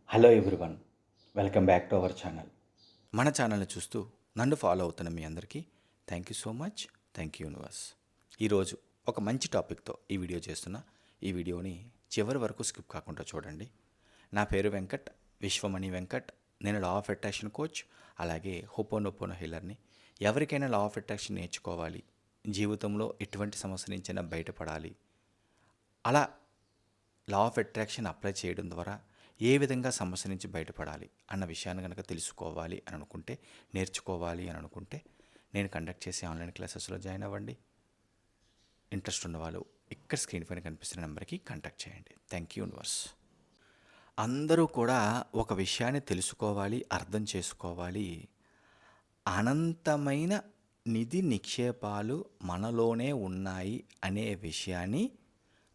Hello everyone, welcome back to our channel. మన ఛానల్ని చూస్తూ నన్ను ఫాలో అవుతున్న మీ అందరికీ thank you so much. Thank you universe. ఈరోజు ఒక మంచి టాపిక్తో ఈ వీడియో చేస్తున్నా. ఈ వీడియోని చివరి వరకు స్కిప్ కాకుండా చూడండి. నా పేరు వెంకట్, విశ్వమణి వెంకట్. నేను లా ఆఫ్ అట్రాక్షన్ కోచ్, అలాగే హోపోనోపోనో హీలర్ని. ఎవరికైనా లా ఆఫ్ అట్రాక్షన్ నేర్చుకోవాలి, జీవితంలో ఎటువంటి సమస్య నుంచైనా బయటపడాలి, అలా లా ఆఫ్ అట్రాక్షన్ అప్లై చేయడం ద్వారా ఏ విధంగా సమస్య నుంచి బయటపడాలి అన్న విషయాన్ని కనుక తెలుసుకోవాలి అని అనుకుంటే, నేర్చుకోవాలి అని అనుకుంటే, నేను కండక్ట్ చేసే ఆన్లైన్ క్లాసెస్లో జాయిన్ అవ్వండి. ఇంట్రెస్ట్ ఉన్నవాళ్ళు ఇక్కడ స్క్రీన్ పైన కనిపిస్తున్న నెంబర్కి కాంటాక్ట్ చేయండి. Thank you universe. అందరూ కూడా ఒక విషయాన్ని తెలుసుకోవాలి, అర్థం చేసుకోవాలి. అనంతమైన నిధి నిక్షేపాలు మనలోనే ఉన్నాయి అనే విషయాన్ని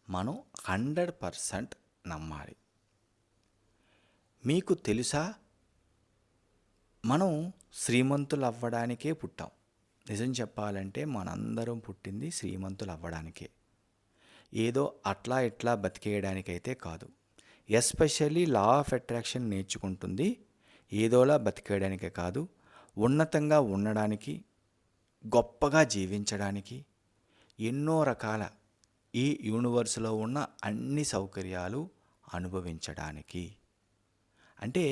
మనం 100% నమ్మాలి. మీకు తెలుసా, మనం శ్రీమంతులు అవ్వడానికే పుట్టాం. నిజం చెప్పాలంటే మనందరం పుట్టింది శ్రీమంతులు అవ్వడానికే, ఏదో అట్లా ఇట్లా బతికేయడానికైతే కాదు. ఎస్పెషల్లీ లా ఆఫ్ అట్రాక్షన్ నేర్చుకుంటుంది ఏదోలా బతికేయడానికే కాదు, ఉన్నతంగా ఉండడానికి, గొప్పగా జీవించడానికి, ఎన్నో రకాల ఈ యూనివర్స్లో ఉన్న అన్ని సౌకర్యాలు అనుభవించడానికి. అంటే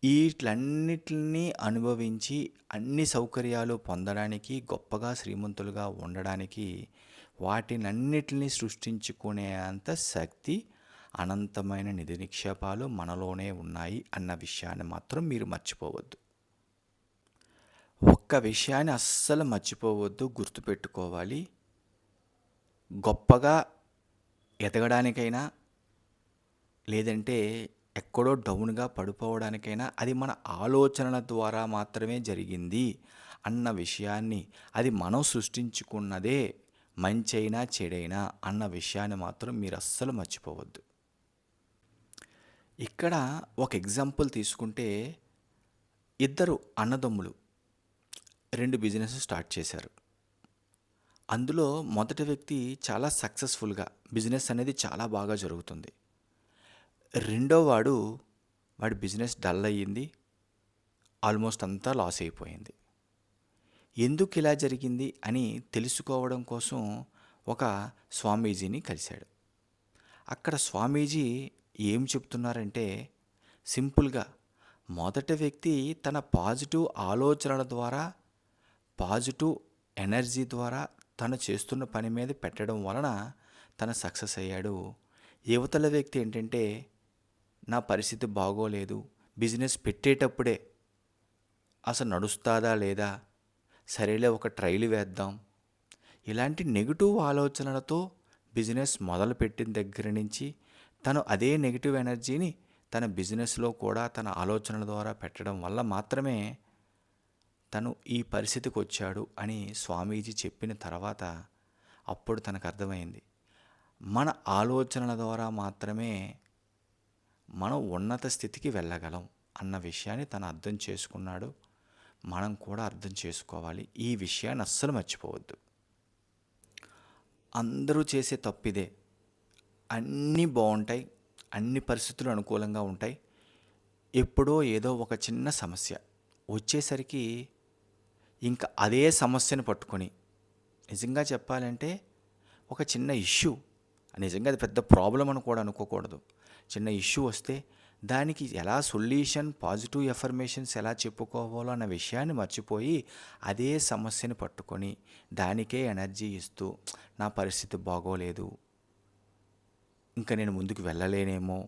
వీటన్నిటిని అనుభవించి అన్ని సౌకర్యాలు పొందడానికి, గొప్పగా శ్రీమంతులుగా ఉండడానికి, వాటినన్నిటిని సృష్టించుకునే అంత శక్తి, అనంతమైన నిధి నిక్షేపాలు మనలోనే ఉన్నాయి అన్న విషయాన్ని మాత్రం మీరు మర్చిపోవద్దు. ఒక్క విషయాన్ని అస్సలు మర్చిపోవద్దు, గుర్తుపెట్టుకోవాలి. గొప్పగా ఎదగడానికైనా, లేదంటే ఎక్కడో డౌన్గా పడిపోవడానికైనా అది మన ఆలోచనల ద్వారా మాత్రమే జరిగింది అన్న విషయాన్ని, అది మనం సృష్టించుకున్నదే, మంచైనా చెడైనా అన్న విషయాన్ని మాత్రం మీరు అస్సలు మర్చిపోవద్దు. ఇక్కడ ఒక ఎగ్జాంపుల్ తీసుకుంటే, ఇద్దరు అన్నదమ్ములు 2 బిజినెస్ స్టార్ట్ చేశారు. అందులో మొదటి వ్యక్తి చాలా సక్సెస్ఫుల్గా బిజినెస్ అనేది చాలా బాగా జరుగుతుంది. రెండో వాడి బిజినెస్ డల్ అయ్యింది, ఆల్మోస్ట్ అంతా లాస్ అయిపోయింది. ఎందుకు ఇలా జరిగింది అని తెలుసుకోవడం కోసం ఒక స్వామీజీని కలిశాడు. అక్కడ స్వామీజీ ఏం చెప్తున్నారంటే, సింపుల్గా మొదటి వ్యక్తి తన పాజిటివ్ ఆలోచనల ద్వారా, పాజిటివ్ ఎనర్జీ ద్వారా తను చేస్తున్న పని మీద పెట్టడం వలన తను సక్సెస్ అయ్యాడు. యువతల వ్యక్తి ఏంటంటే, నా పరిస్థితి బాగోలేదు, బిజినెస్ పెట్టేటప్పుడే అసలు నడుస్తుందా లేదా, సరేలే ఒక ట్రైల్ వేద్దాం, ఇలాంటి నెగిటివ్ ఆలోచనలతో బిజినెస్ మొదలుపెట్టిన దగ్గర నుంచి తను అదే నెగిటివ్ ఎనర్జీని తన బిజినెస్లో కూడా తన ఆలోచనల ద్వారా పెట్టడం వల్ల మాత్రమే తను ఈ పరిస్థితికి వచ్చాడు అని స్వామీజీ చెప్పిన తర్వాత అప్పుడు తనకు అర్థమైంది, మన ఆలోచనల ద్వారా మాత్రమే మనం ఉన్నత స్థితికి వెళ్ళగలం అన్న విషయాన్ని తను అర్థం చేసుకున్నాడు. మనం కూడా అర్థం చేసుకోవాలి. ఈ విషయాన్ని అస్సలు మర్చిపోవద్దు. అందరూ చేసే తప్పిదే. అన్నీ బాగుంటాయి, అన్ని పరిస్థితులు అనుకూలంగా ఉంటాయి, ఎప్పుడో ఏదో ఒక చిన్న సమస్య వచ్చేసరికి ఇంకా అదే సమస్యను పట్టుకొని, నిజంగా చెప్పాలంటే ఒక చిన్న ఇష్యూ, నిజంగా అది పెద్ద ప్రాబ్లం అని కూడా అనుకోకూడదు. చిన్న ఇష్యూ వస్తే దానికి ఎలా సొల్యూషన్, పాజిటివ్ ఎఫర్మేషన్స్ ఎలా చెప్పుకోవాలో అన్న విషయాన్ని మర్చిపోయి అదే సమస్యని పట్టుకొని దానికే ఎనర్జీ ఇస్తూ, నా పరిస్థితి బాగోలేదు, ఇంకా నేను ముందుకు వెళ్ళలేనేమో,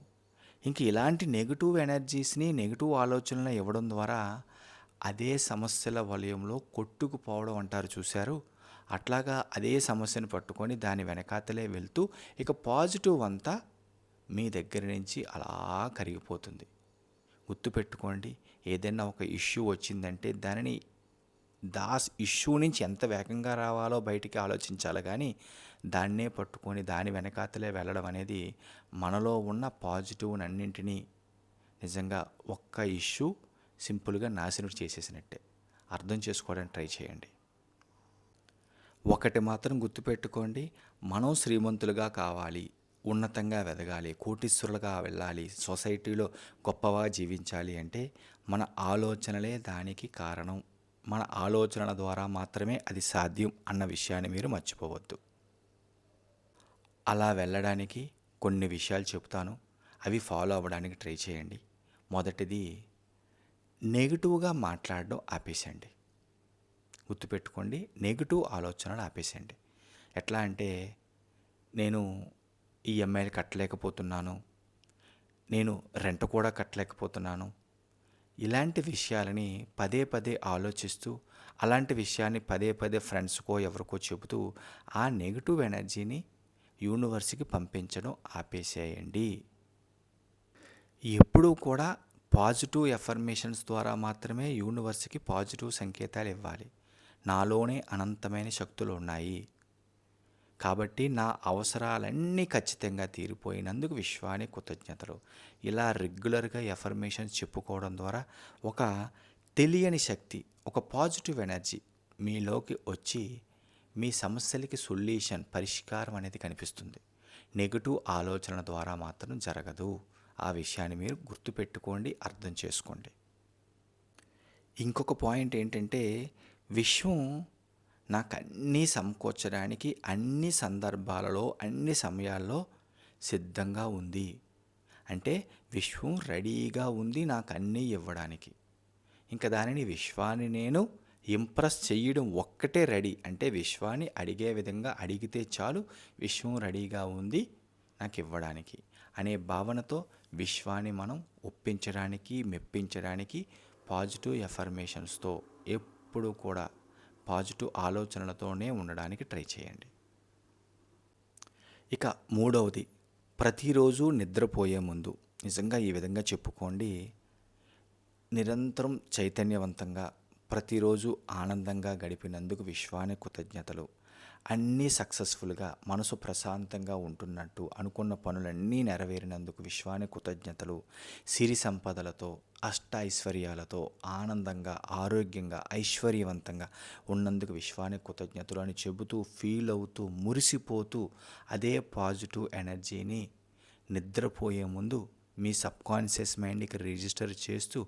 ఇంక ఇలాంటి నెగిటివ్ ఎనర్జీస్ని, నెగిటివ్ ఆలోచనలను ఇవ్వడం ద్వారా అదే సమస్యల వలయంలో కొట్టుకుపోవడం అంటారు చూశారు. అట్లాగా అదే సమస్యను పట్టుకొని దాని వెనకాతలే వెళ్తూ ఇక పాజిటివ్ అంతా మీ దగ్గర నుంచి అలా కరిగిపోతుంది. గుర్తుపెట్టుకోండి, ఏదైనా ఒక ఇష్యూ వచ్చిందంటే దానిని ఇష్యూ నుంచి ఎంత వేగంగా రావాలో బయటికి ఆలోచించాలి, కానీ దాన్నే పట్టుకొని దాని వెనకాతలే వెళ్ళడం అనేది మనలో ఉన్న పాజిటివ్ అన్నింటినీ నిజంగా ఒక్క ఇష్యూ సింపుల్గా నాశనం చేసేసినట్టే. అర్థం చేసుకోవడానికి ట్రై చేయండి. ఒకటి మాత్రం గుర్తుపెట్టుకోండి, మనం శ్రీమంతులుగా కావాలి, ఉన్నతంగా వెదగాలి, కోటీశ్వరులుగా వెళ్ళాలి, సొసైటీలో గొప్పగా జీవించాలి అంటే మన ఆలోచనలే దానికి కారణం. మన ఆలోచనల ద్వారా మాత్రమే అది సాధ్యం అన్న విషయాన్ని మీరు మర్చిపోవద్దు. అలా వెళ్ళడానికి కొన్ని విషయాలు చెప్తాను, అవి ఫాలో అవ్వడానికి ట్రై చేయండి. మొదటిది, నెగిటివ్గా మాట్లాడడం ఆపేసండి. గుర్తుపెట్టుకోండి, నెగిటివ్ ఆలోచనలు ఆపేసండి. ఎట్లా అంటే, నేను ఈఎంఐలు కట్టలేకపోతున్నాను, నేను రెంట్ కూడా కట్టలేకపోతున్నాను, ఇలాంటి విషయాలని పదే పదే ఆలోచిస్తూ, అలాంటి విషయాన్ని పదే పదే ఫ్రెండ్స్కో ఎవరికో చెబుతూ ఆ నెగిటివ్ ఎనర్జీని యూనివర్స్కి పంపించడం ఆపేసేయండి. ఎప్పుడూ కూడా పాజిటివ్ ఎఫర్మేషన్స్ ద్వారా మాత్రమే యూనివర్స్కి పాజిటివ్ సంకేతాలు ఇవ్వాలి. నాలోనే అనంతమైన శక్తులు ఉన్నాయి కాబట్టి నా అవసరాలన్నీ ఖచ్చితంగా తీరిపోయినందుకు విశ్వానికి కృతజ్ఞతలు. ఇలా రెగ్యులర్గా ఎఫర్మేషన్స్ చెప్పుకోవడం ద్వారా ఒక తెలియని శక్తి, ఒక పాజిటివ్ ఎనర్జీ మీలోకి వచ్చి మీ సమస్యలకి సొల్యూషన్, పరిష్కారం అనేది కనిపిస్తుంది. నెగిటివ్ ఆలోచనల ద్వారా మాత్రం జరగదు. ఆ విషయాన్ని మీరు గుర్తుపెట్టుకోండి, అర్థం చేసుకోండి. ఇంకొక పాయింట్ ఏంటంటే, విశ్వం నాకు అన్నీ సమకూర్చడానికి అన్ని సందర్భాలలో, అన్ని సమయాల్లో సిద్ధంగా ఉంది. అంటే విశ్వం రెడీగా ఉంది నాకు అన్నీ ఇవ్వడానికి. ఇంకా దానిని, విశ్వాన్ని నేను ఇంప్రెస్ చేయడం ఒక్కటే రెడీ. అంటే విశ్వాన్ని అడిగే విధంగా అడిగితే చాలు, విశ్వం రెడీగా ఉంది నాకు ఇవ్వడానికి అనే భావనతో విశ్వాన్ని మనం ఒప్పించడానికి, మెప్పించడానికి పాజిటివ్ ఎఫర్మేషన్స్తో, ఎప్పుడు కూడా పాజిటివ్ ఆలోచనలతోనే ఉండడానికి ట్రై చేయండి. ఇక మూడవది, ప్రతిరోజు నిద్రపోయే ముందు నిజంగా ఈ విధంగా చెప్పుకోండి. నిరంతరం చైతన్యవంతంగా, ప్రతిరోజు ఆనందంగా గడిపినందుకు విశ్వానికి కృతజ్ఞతలు. అన్నీ సక్సెస్ఫుల్గా, మనసు ప్రశాంతంగా ఉంటున్నట్టు, అనుకున్న పనులన్నీ నెరవేరినందుకు విశ్వానికి కృతజ్ఞతలు. సిరి సంపదలతో, అష్ట ఐశ్వర్యాలతో ఆనందంగా, ఆరోగ్యంగా, ఐశ్వర్యవంతంగా ఉన్నందుకు విశ్వానికి కృతజ్ఞతలు అని చెబుతూ, ఫీల్ అవుతూ, మురిసిపోతూ అదే పాజిటివ్ ఎనర్జీని నిద్రపోయే ముందు మీ సబ్కాన్షియస్ మైండ్కి రిజిస్టర్ చేస్తూ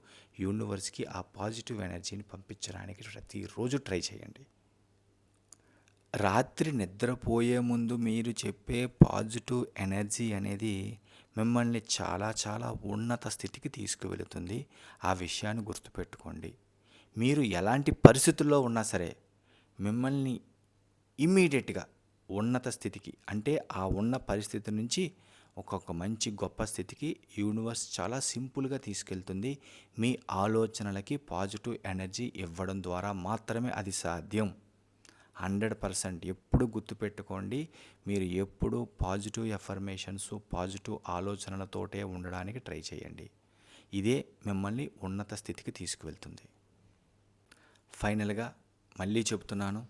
యూనివర్స్కి ఆ పాజిటివ్ ఎనర్జీని పంపించడానికి ప్రతిరోజు ట్రై చేయండి. రాత్రి నిద్రపోయే ముందు మీరు చెప్పే పాజిటివ్ ఎనర్జీ అనేది మిమ్మల్ని చాలా చాలా ఉన్నత స్థితికి తీసుకువెళుతుంది. ఆ విషయాన్ని గుర్తుపెట్టుకోండి. మీరు ఎలాంటి పరిస్థితుల్లో ఉన్నా సరే మిమ్మల్ని ఇమ్మీడియట్గా ఉన్నత స్థితికి, అంటే ఆ ఉన్న పరిస్థితి నుంచి ఒక్కొక్క మంచి గొప్ప స్థితికి యూనివర్స్ చాలా సింపుల్గా తీసుకెళ్తుంది. మీ ఆలోచనలకి పాజిటివ్ ఎనర్జీ ఇవ్వడం ద్వారా మాత్రమే అది సాధ్యం. 100% ఎప్పుడు గుర్తుపెట్టుకోండి. మీరు ఎప్పుడు పాజిటివ్ ఎఫర్మేషన్స్, పాజిటివ్ ఆలోచనలతోటే ఉండడానికి ట్రై చేయండి. ఇదే మిమ్మల్ని ఉన్నత స్థితికి తీసుకువెళ్తుంది. ఫైనల్గా మళ్ళీ చెప్తున్నాను,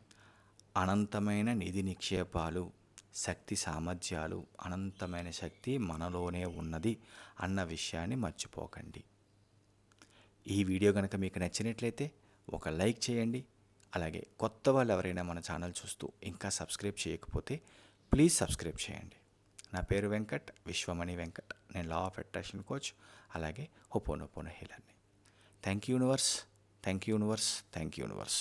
అనంతమైన నిధి నిక్షేపాలు, శక్తి సామర్థ్యాలు, అనంతమైన శక్తి మనలోనే ఉన్నది అన్న విషయాన్ని మర్చిపోకండి. ఈ వీడియో కనుక మీకు నచ్చినట్లయితే ఒక లైక్ చేయండి. అలాగే కొత్త వాళ్ళు ఎవరైనా మన ఛానల్ చూస్తూ ఇంకా సబ్స్క్రైబ్ చేయకపోతే ప్లీజ్ సబ్స్క్రైబ్ చేయండి. నా పేరు వెంకట్, విశ్వమణి వెంకట్. నేను లా ఆఫ్ అట్రాక్షన్ కోచ్, అలాగే హోపోనోపోనో హీలర్ని. Thank you universe, thank you universe, thank you universe.